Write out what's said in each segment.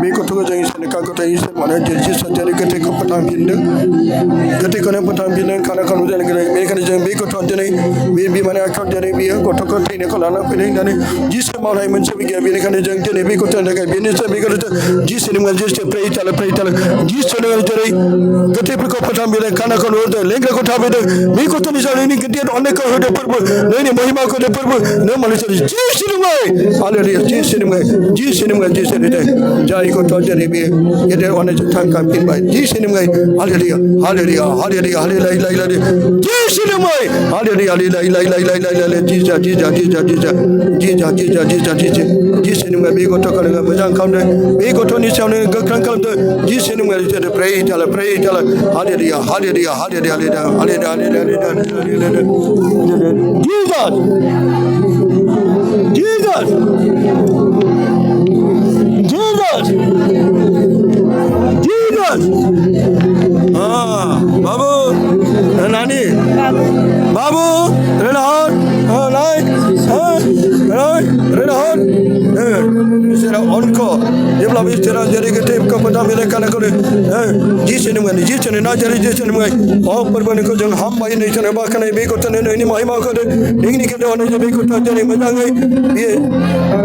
bhi ko to jang sen ka ko tai se mane je sa jari ke te ko patam bin gati ko ne patam bin khana khanu jang ke me khane jang bhi ko to jani bhi mane ka jani bhi ko to ko tai ne ko lana pe ne ji se ma lai man se bhi bhi khane jang te ne bhi ko to ne ka bhi ne se bhi ko ji se ne mal je se pray tala ji se ne jari gati ko patam bin khana khanu de lengra ko tha be bhi ko to ni sa ni gati onek ko de par ne mahima ko de par ne mane se ji se ne mai hallelujah ji se ne mai ji se ne mai ji se ne jai ko to jani bhi ye de onek thang ka pin bai ji se ne mai hallelujah hallelujah hallelujah hallelujah ji se ne mai hallelujah hallelujah ji ja ji ja ji ja ji ja ji ja ji ja ji ja ji se ne mai bhi ko to ka ne majang kham de bhi ko to ni sa ne gakran kalam de ji se ne mai je pray tala hallelujah hallelujah hallelujah hallelujah Jesus Jesus Jesus Jesus Babu Nani Babu Renahon Renahon Sera onko jebla bis tera jari ke tep ka pada mele kana kore ji chene na jari ji chene mai o parban ko jang ham bai nei chene ba kana be ko tane ni mahima ko de dingni ke de on be ko tane majangai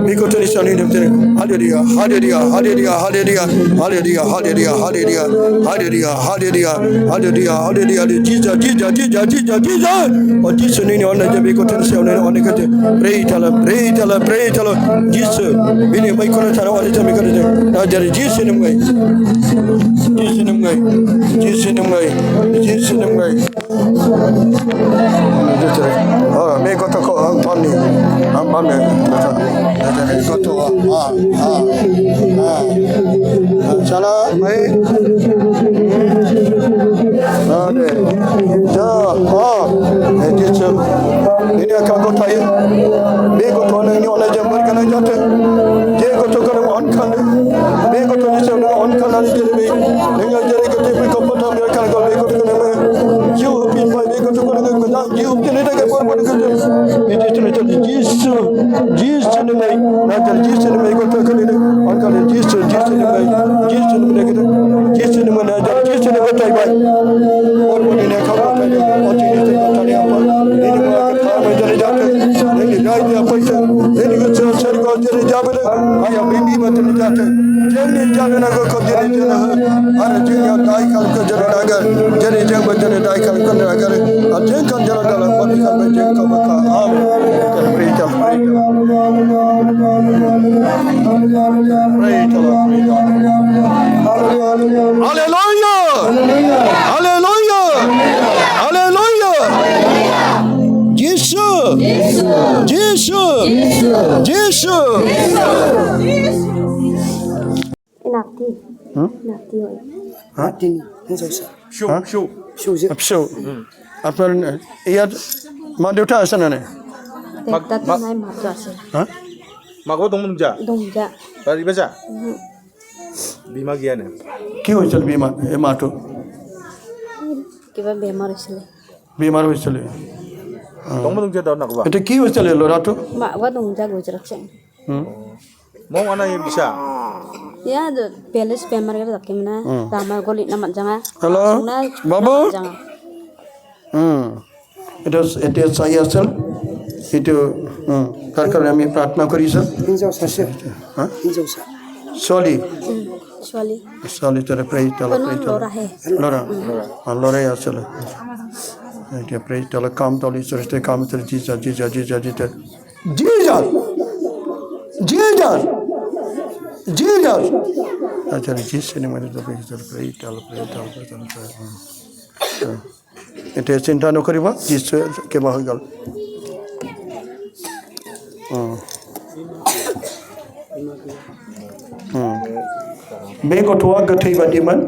be ko tane sani ne tene hallelujah hallelujah hallelujah hallelujah hallelujah hallelujah hallelujah hallelujah hallelujah hallelujah hallelujah ji o ji chene ni on be ko tane se on ke pray tala Jesus bini mai ko tara wali jami ko de na jari Jesus ne mai me ko to ko tonni am bame jari ko to chala mai ade ja Jesus ini akan ko thai me ko to ne ni ona jambar kana jate je ko to kana on khane me ko to ni se on khana ni jere me nenga jere ko te ko pata me kana ko me ko to kana me you bin mai me ko to kana me na you tene de ko ko ko it is to Jesus ne mai na jere Jesus ne mai ko to kana ne on kana Jesus ne mai Jesus ne mai Jesus ne mai na jere Jesus ne ko tai bai और वो ने खा को tai और चीज से को tai आप ने को खा में जरे जाते ने जाय दे पैसा ने को सर को जरे जाबे आया बीबी मत ने जाते जेने जाने ना को जरे जने अरे जे या दाई काल को जरे लागर जरे जे बजने दाई काल को लागर और जे kan जरा डाला बनी का में जे का मका आमीन प्रेता hallelujah hallelujah hallelujah Jesus Nati oi Nati show আপনার ইয়াত মা দেউতা আছে না নাই Teta nai matu ase Mako দংজা বাড়ি বেজা বিমা গিয়া নে কি হইছিল বিমা এ মাটো কিবা বেমার হইছিল দংজা দাও না কবা এটা কি হইছিল লরাটো wa dongja gojrakse মং আনা ই বিসা ya do peles pemar ga dakimna tamar goli na majanga hello বাবু এটা চাই আসল itu karena kami प्रार्थना करी sir Soli terus pray tala Lora ya sel dia pray tala kam tali terus te kam terus Jesus acha Jesus ni mana tu pray tala এটা চিন্তা নকৰিবা যিশু কেবা হৈ গল बे गथ'आ गोथै बादिमोन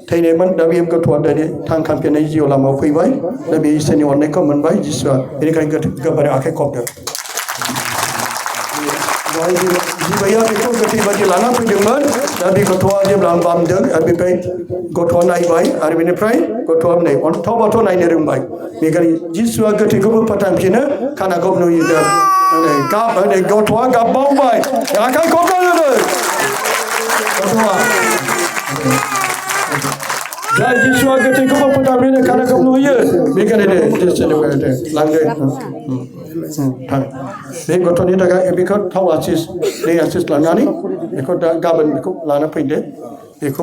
थैनायमोन दा बे गथ'आ दानि थांखांफिननाय जिउ लामायाव फैबाय दा बे इसोरनि अननायखौ मोनबाय जिसुआ बेनिखायनो गोबारै आखाइ खबदों जिबाया बेखौ गोथै बादि लाना फैदोंमोन दा बे गथ'आ जेब्ला बामदों आरो बेनिफ्राय गथ'आ नायबाय आरो बेनिफ्राय गथ'आ नै अन्थाव बाथाव नायनो रोंबाय बेनिखायनो जिसुआ गोथैखौबो फोथांफिनो खानाखौ नुयो गथ'आ गाबबावबाय आखाइ खबदों Dah Yesus kata kau pada bila kana kamu ya, mereka ni Yesus ni mereka langgar. Mereka tu ni dah mereka tahu asis, ni asis langgar ni, mereka dah gaban mereka lana pindah, mereka